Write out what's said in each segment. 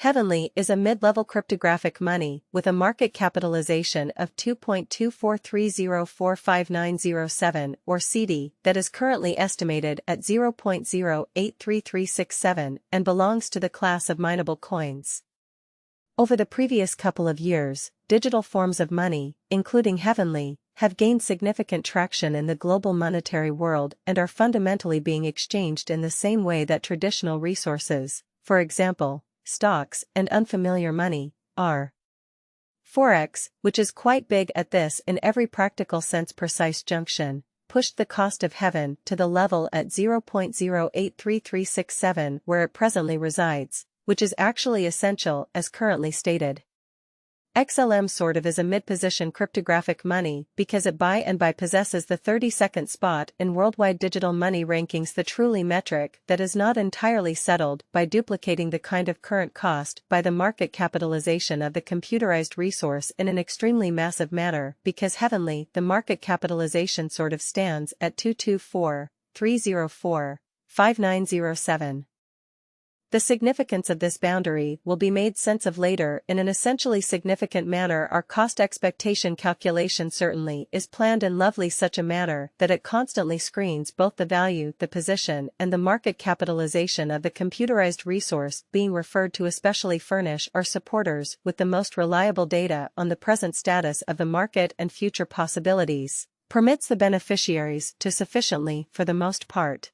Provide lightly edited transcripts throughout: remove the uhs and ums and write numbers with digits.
Heavenly is a mid-level cryptographic money with a market capitalization of 2.243045907 or CD that is currently estimated at 0.083367 and belongs to the class of mineable coins. Over the previous couple of years, digital forms of money, including Heavenly, have gained significant traction in the global monetary world and are fundamentally being exchanged in the same way that traditional resources, for example, stocks and unfamiliar money, are. Forex, which is quite big at this in every practical sense precise junction, pushed the cost of Heaven to the level at 0.083367 where it presently resides, which is actually essential as currently stated. XLM sort of is a mid-position cryptographic money because it by possesses the 32nd spot in worldwide digital money rankings, the truly metric that is not entirely settled by duplicating the kind of current cost by the market capitalization of the computerized resource in an extremely massive manner, because Heavenly the market capitalization sort of stands at 224,304,5907. The significance of this boundary will be made sense of later in an essentially significant manner. Our cost expectation calculation certainly is planned in lovely such a manner that it constantly screens both the value, the position, and the market capitalization of the computerized resource being referred to, especially furnish our supporters with the most reliable data on the present status of the market and future possibilities, permits the beneficiaries to sufficiently, for the most part,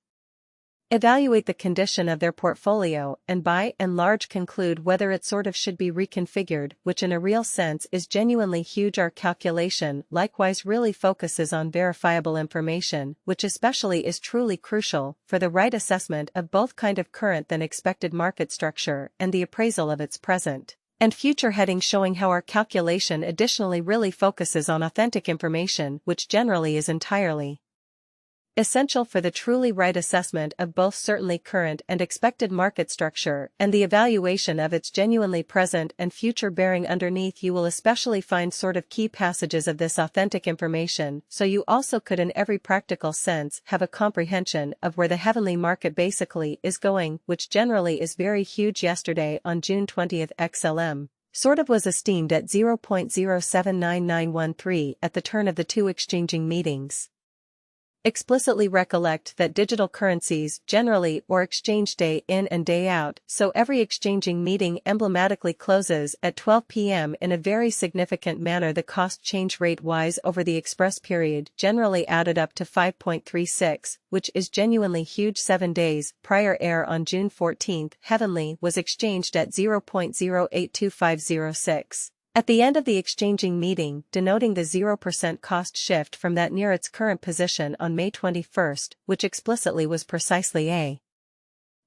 evaluate the condition of their portfolio and by and large conclude whether it sort of should be reconfigured, which in a real sense is genuinely huge. Our calculation likewise really focuses on verifiable information, which especially is truly crucial for the right assessment of both kind of current then expected market structure and the appraisal of its present and future heading, showing how our calculation additionally really focuses on authentic information, which generally is entirely essential for the truly right assessment of both certainly current and expected market structure and the evaluation of its genuinely present and future bearing. Underneath you will especially find sort of key passages of this authentic information, so you also could in every practical sense have a comprehension of where the Heavenly market basically is going, which generally is very huge. Yesterday on June 20th, XLM sort of was esteemed at 0.079913 at the turn of the two exchanging meetings. Explicitly recollect that digital currencies generally or exchange day in and day out, so every exchanging meeting emblematically closes at 12 p.m. in a very significant manner. The cost change rate wise over the express period generally added up to 5.36, which is genuinely huge. 7 days prior air on June 14th, Heavenly was exchanged at 0.082506. At the end of the exchanging meeting, denoting the 0% cost shift from that near its current position on May 21st, which explicitly was precisely a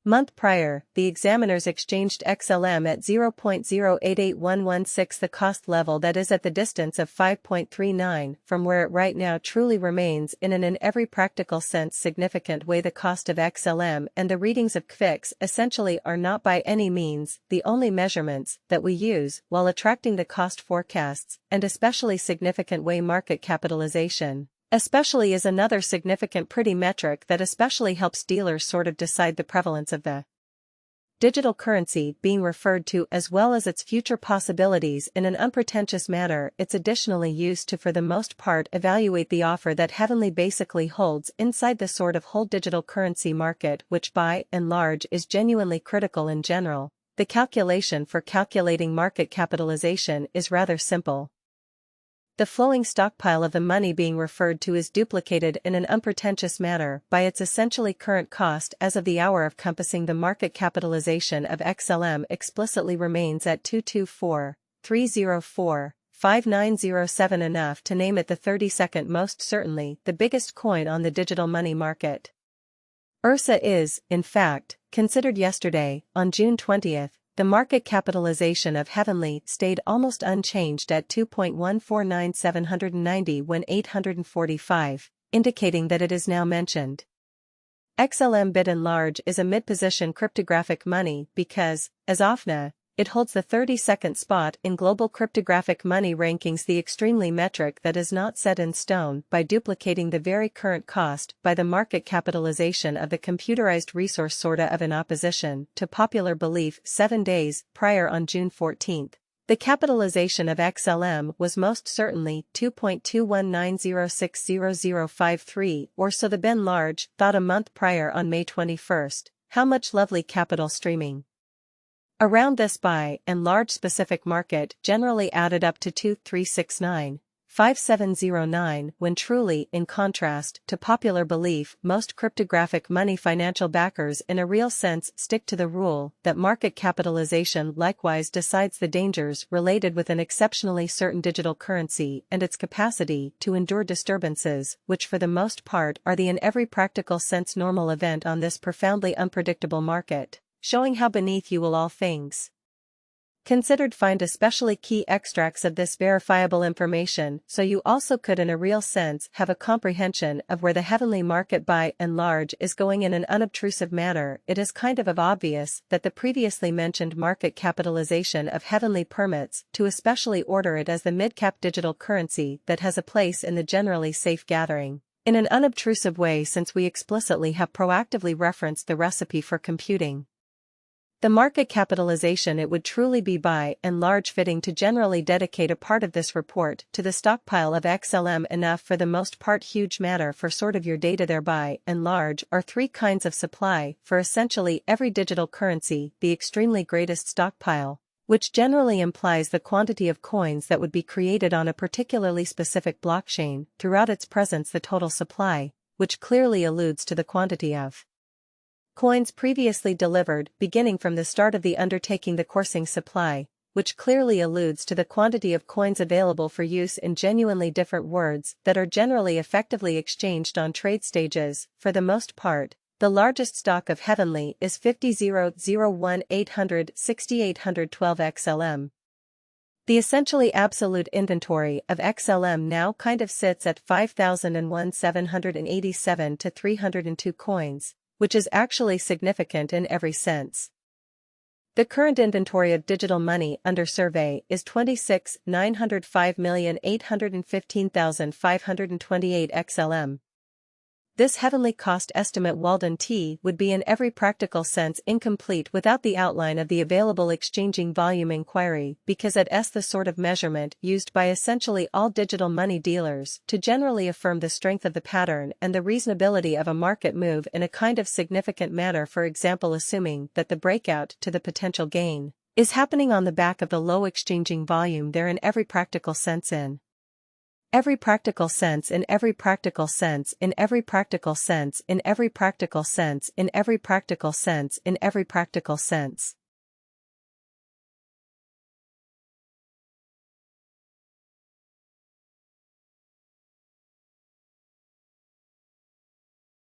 month prior. The examiners exchanged XLM at 0.088116, the cost level that is at the distance of 5.39 from where it right now truly remains in every practical sense significant way. The cost of XLM and the readings of QFIX essentially are not by any means the only measurements that we use while attracting the cost forecasts, and especially significant way market capitalization especially is another significant pretty metric that especially helps dealers sort of decide the prevalence of the digital currency being referred to as well as its future possibilities in an unpretentious manner. It's additionally used to for the most part evaluate the offer that Heavenly basically holds inside the sort of whole digital currency market, which by and large is genuinely critical in general. The calculation for calculating market capitalization is rather simple. The flowing stockpile of the money being referred to is duplicated in an unpretentious manner by its essentially current cost as of the hour of compassing. The market capitalization of XLM explicitly remains at 224,304,5907, enough to name it the 32nd most certainly the biggest coin on the digital money market. URSA is, in fact, considered. Yesterday, on June 20th, the market capitalization of Heavenly stayed almost unchanged at 2.149790 when 845, indicating that it is now mentioned. XLM bit and large is a mid-position cryptographic money because, as OFNA, it holds the 32nd spot in global cryptographic money rankings, the extremely metric that is not set in stone, by duplicating the very current cost by the market capitalization of the computerized resource sorta of in opposition to popular belief 7 days prior on June 14. The capitalization of XLM was most certainly 2.219060053, or so the Ben Large thought a month prior on May 21. How much lovely capital streaming around this by and large specific market generally added up to 2369,5709, when truly, in contrast to popular belief, most cryptographic money financial backers in a real sense stick to the rule that market capitalization likewise decides the dangers related with an exceptionally certain digital currency and its capacity to endure disturbances, which for the most part are the in every practical sense normal event on this profoundly unpredictable market, showing how beneath you will all things considered find especially key extracts of this verifiable information, so you also could in a real sense have a comprehension of where the heavenly market by and large is going in an unobtrusive manner. It is kind of obvious that the previously mentioned market capitalization of heavenly permits to especially order it as the mid-cap digital currency that has a place in the generally safe gathering in an unobtrusive way, since we explicitly have proactively referenced the recipe for computing the market capitalization. It would truly be by and large fitting to generally dedicate a part of this report to the stockpile of XLM, enough for the most part huge matter for sort of your data. Thereby and large are 3 kinds of supply for essentially every digital currency: the extremely greatest stockpile, which generally implies the quantity of coins that would be created on a particularly specific blockchain throughout its presence; the total supply, which clearly alludes to the quantity of coins previously delivered beginning from the start of the undertaking; the coursing supply, which clearly alludes to the quantity of coins available for use in genuinely different words that are generally effectively exchanged on trade stages. For the most part, the largest stock of heavenly is 50,001,800,6812 XLM. The essentially absolute inventory of XLM now kind of sits at 5,001,787 to 302 coins, which is actually significant in every sense. The current inventory of digital money under survey is 26,905,815,528 XLM. This heavenly cost estimate Walden T would be in every practical sense incomplete without the outline of the available exchanging volume inquiry, because it is the sort of measurement used by essentially all digital money dealers to generally affirm the strength of the pattern and the reasonability of a market move in a kind of significant manner. For example, assuming that the breakout to the potential gain is happening on the back of the low exchanging volume there in every practical sense, in every practical sense, in every practical sense, in every practical sense, in every practical sense, in every practical sense, in every practical sense.